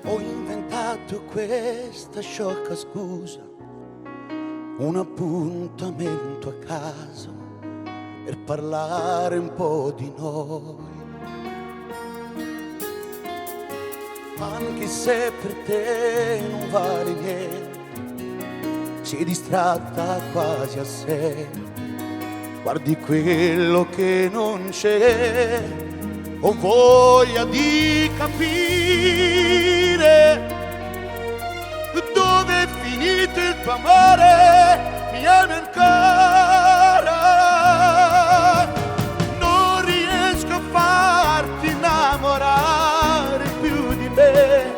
Ho inventato questa sciocca scusa, un appuntamento a caso per parlare un po' di noi. Anche se per te non vale niente, sei distratta quasi a sé, guardi quello che non c'è, ho voglia di capire dove è finito il tuo amore, mi ami ancora. Non riesco a farti innamorare più di me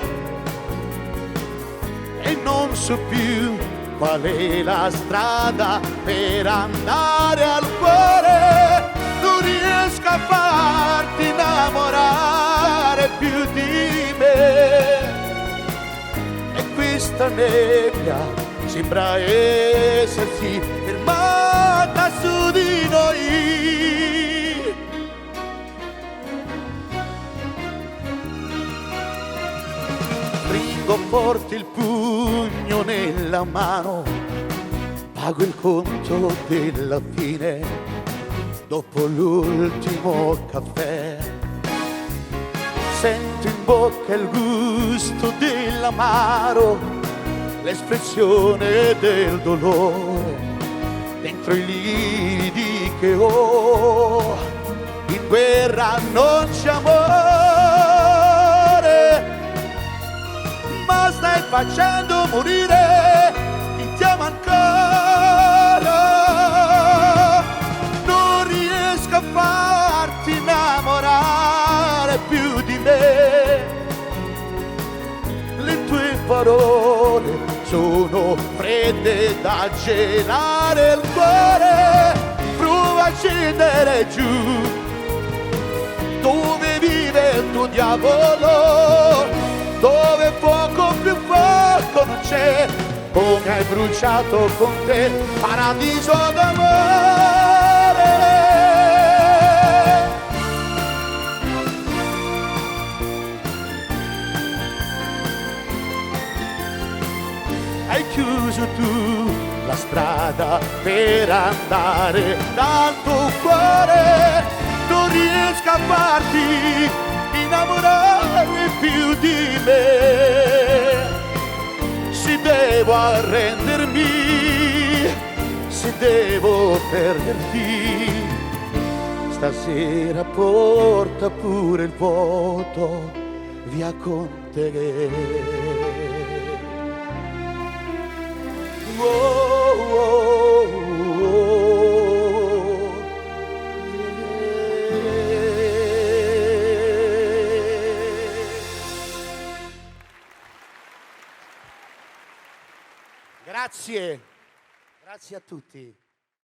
e non so più qual è la strada per andare al cuore. Non riesco a farti innamorare più di me e questa nebbia sembra essersi fermata su di noi. Stringo forte il pugno nella mano, pago il conto della fine dopo l'ultimo caffè. Sento in bocca il gusto dell'amaro, l'espressione del dolore, dentro i lividi che ho. In guerra non c'è amore, ma stai facendo morire chi ti ama ancora. Non riesco a farti innamorare più di me, le tue parole sono fredde da gelare il cuore. Prova a scendere giù dove vive il tuo diavolo, dove fuoco più fuoco non c'è, come hai bruciato con te paradiso d'amore. Hai chiuso tu la strada per andare dal tuo cuore, non riesco a farti innamorare più di me. Se devo arrendermi, se devo perderti, stasera porta pure il vuoto via con te. Oh, oh, oh, Grazie, grazie a tutti.